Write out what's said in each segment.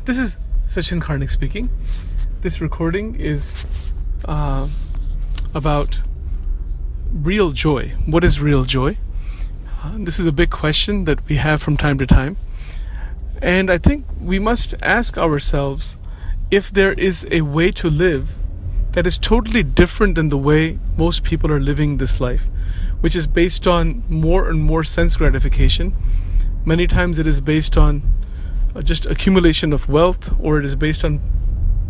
This is Sachin Karnik speaking. This recording is about real joy. What is real joy? This is a big question that we have from time to time. And I think we must ask ourselves if there is a way to live that is totally different than the way most people are living this life, which is based on more and more sense gratification. Many times it is based on just accumulation of wealth, or it is based on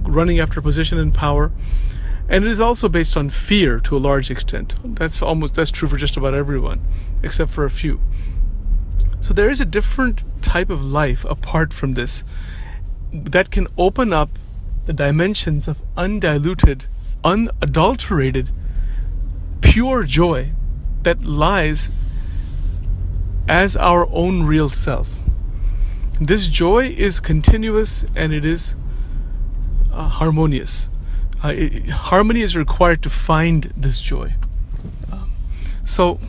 running after position and power. And it is also based on fear to a large extent. That's true for just about everyone, except for a few. So there is a different type of life apart from this that can open up the dimensions of undiluted, unadulterated, pure joy that lies as our own real self. This joy is continuous and it is harmonious. Harmony is required to find this joy. So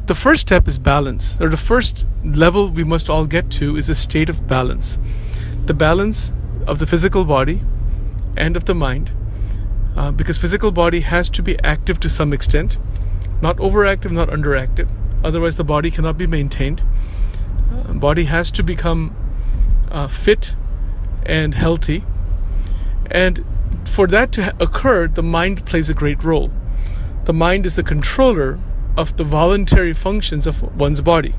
the first step is balance, or the first level we must all get to is a state of balance. The balance of the physical body and of the mind, because physical body has to be active to some extent, not overactive, not underactive. Otherwise the body cannot be maintained. Body has to become fit and healthy, and for that to occur, the mind plays a great role. The mind is the controller of the voluntary functions of one's body.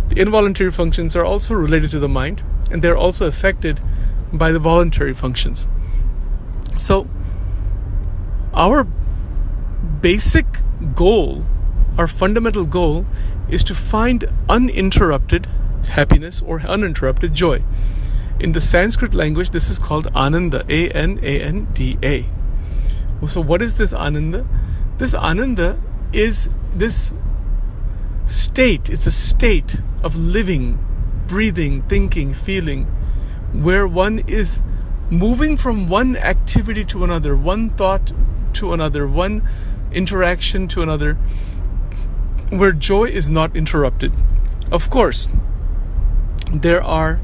The involuntary functions are also related to the mind, and they're also affected by the voluntary functions. So our basic goal, our fundamental goal, is to find uninterrupted happiness or uninterrupted joy. In the Sanskrit language, this is called Ananda, A-N-A-N-D-A. So what is this Ananda? This Ananda is this state. It's a state of living, breathing, thinking, feeling, where one is moving from one activity to another, one thought to another, one interaction to another, where joy is not interrupted. Of course, there are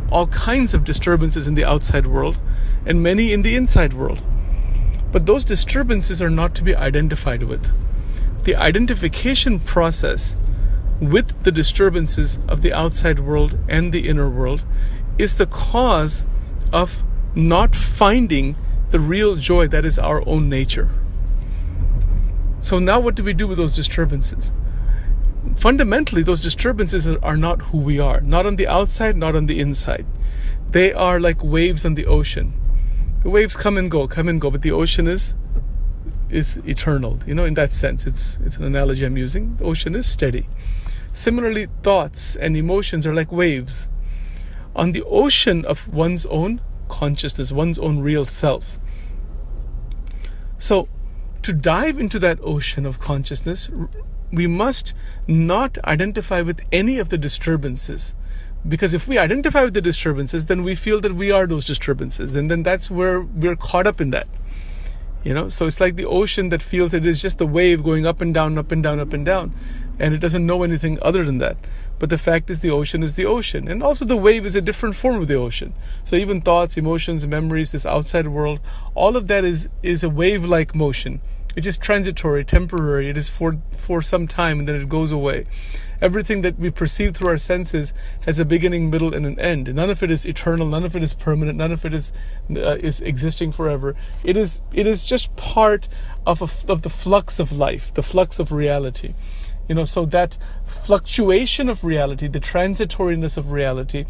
all kinds of disturbances in the outside world and many in the inside world. But those disturbances are not to be identified with. The identification process with the disturbances of the outside world and the inner world is the cause of not finding the real joy that is our own nature. So now what do we do with those disturbances? Fundamentally, those disturbances are not who we are. Not on the outside, not on the inside. They are like waves on the ocean. The waves come and go, but the ocean is eternal. In that sense, it's an analogy I'm using. The ocean is steady. Similarly, thoughts and emotions are like waves on the ocean of one's own consciousness, one's own real self. So, to dive into that ocean of consciousness, we must not identify with any of the disturbances. Because if we identify with the disturbances, then we feel that we are those disturbances. And then that's where we're caught up in that. So it's like the ocean that feels it is just the wave going up and down, up and down, up and down. And it doesn't know anything other than that. But the fact is the ocean is the ocean. And also the wave is a different form of the ocean. So even thoughts, emotions, memories, this outside world, all of that is a wave-like motion. It's just transitory, temporary. It is for some time and then it goes away. Everything that we perceive through our senses has a beginning, middle, and an end. None of it is eternal. None of it is permanent. None of it is existing forever. It is just part of the flux of life, the flux of reality. So that fluctuation of reality, the transitoriness of reality,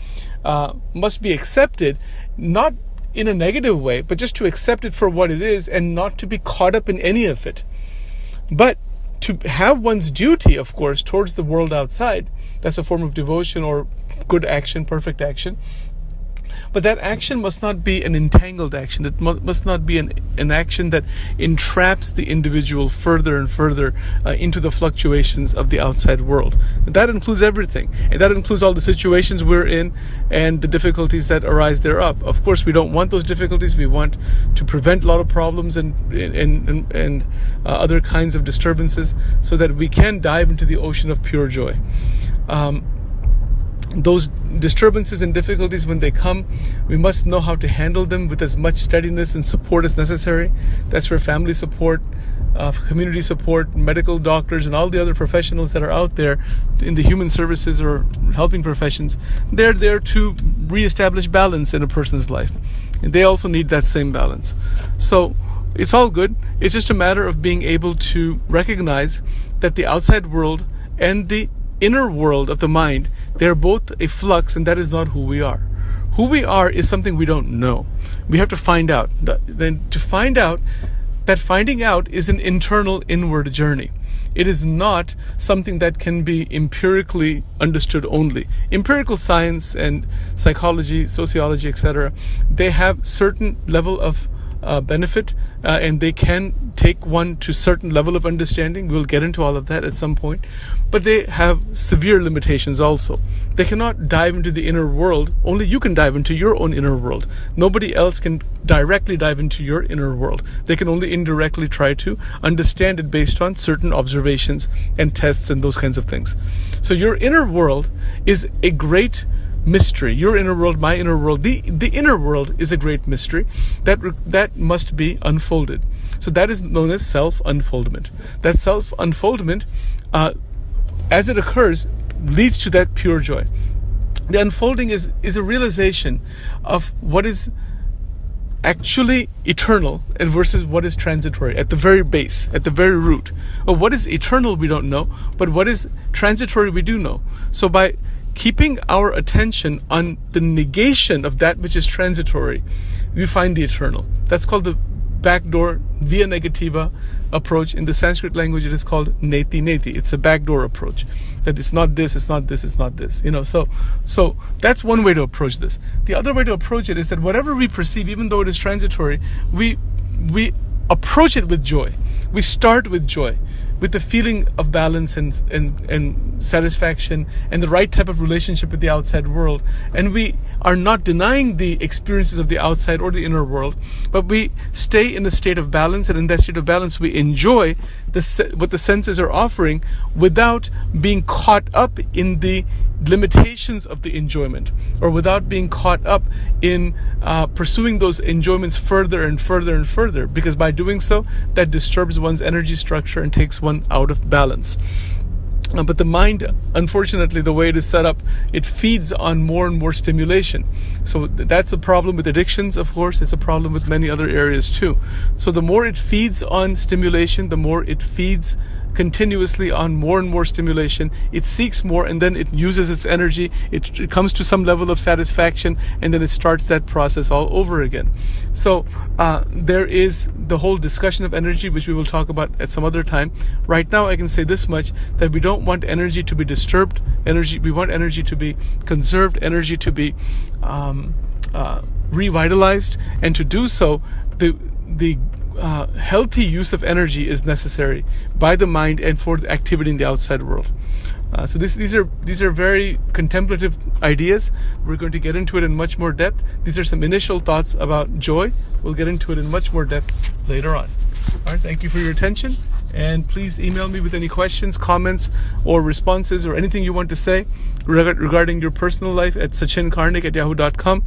must be accepted, not in a negative way, but just to accept it for what it is and not to be caught up in any of it. But to have one's duty, of course, towards the world outside, that's a form of devotion or good action, perfect action. But that action must not be an entangled action. It must not be an action that entraps the individual further and further into the fluctuations of the outside world. And that includes everything. And that includes all the situations we're in and the difficulties that arise thereof. Of course, we don't want those difficulties. We want to prevent a lot of problems and other kinds of disturbances so that we can dive into the ocean of pure joy. those disturbances and difficulties, when they come, we must know how to handle them with as much steadiness and support as necessary. That's where family support, community support, medical doctors, and all the other professionals that are out there in the human services or helping professions, they're there to reestablish balance in a person's life. And they also need that same balance. So it's all good. It's just a matter of being able to recognize that the outside world and the inner world of the mind, they're both a flux, and that is not who we are. Who we are is something we don't know. We have to find out. Then to find out, that finding out is an internal inward journey. It is not something that can be empirically understood only. Empirical science and psychology, sociology, etc., they have certain level of benefit, and they can take one to certain level of understanding. We'll get into all of that at some point. But they have severe limitations also. They cannot dive into the inner world. Only you can dive into your own inner world. Nobody else can directly dive into your inner world. They can only indirectly try to understand it based on certain observations and tests and those kinds of things. So your inner world is a great mystery. Your inner world, my inner world, the inner world is a great mystery that must be unfolded. So that is known as self-unfoldment. That self-unfoldment, as it occurs, leads to that pure joy. The unfolding is a realization of what is actually eternal and versus what is transitory at the very base, at the very root. Well, what is eternal we don't know, but what is transitory we do know. So by keeping our attention on the negation of that which is transitory, we find the eternal. That's called the backdoor via negativa approach. In the Sanskrit language, it is called neti neti. It's a backdoor approach. That it's not this, it's not this, it's not this. So that's one way to approach this. The other way to approach it is that whatever we perceive, even though it is transitory, we approach it with joy. We start with joy, with the feeling of balance and satisfaction and the right type of relationship with the outside world. And we are not denying the experiences of the outside or the inner world, but we stay in a state of balance, and in that state of balance we enjoy what the senses are offering without being caught up in the limitations of the enjoyment, or without being caught up in pursuing those enjoyments further and further and further, because by doing so, that disturbs one's energy structure and takes one out of balance. But the mind, unfortunately, the way it is set up, it feeds on more and more stimulation. So that's a problem with addictions, of course. It's a problem with many other areas too. So the more it feeds on stimulation, the more it feeds continuously on more and more stimulation. It seeks more, and then it uses its energy. It comes to some level of satisfaction, and then it starts that process all over again. So there is the whole discussion of energy, which we will talk about at some other time. Right now, I can say this much, that we don't want energy to be disturbed. We want energy to be conserved, energy to be revitalized, and to do so, the healthy use of energy is necessary by the mind and for the activity in the outside world. So these are very contemplative ideas. We're going to get into it in much more depth. These are some initial thoughts about joy. We'll get into it in much more depth later on. All right, thank you for your attention, and please email me with any questions, comments, or responses, or anything you want to say regarding your personal life at sachinkarnik@yahoo.com.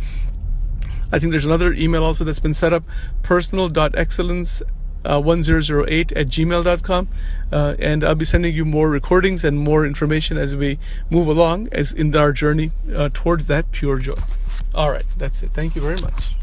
I think there's another email also that's been set up, personal.excellence1008@gmail.com, and I'll be sending you more recordings and more information as we move along as in our journey towards that pure joy. All right, that's it. Thank you very much.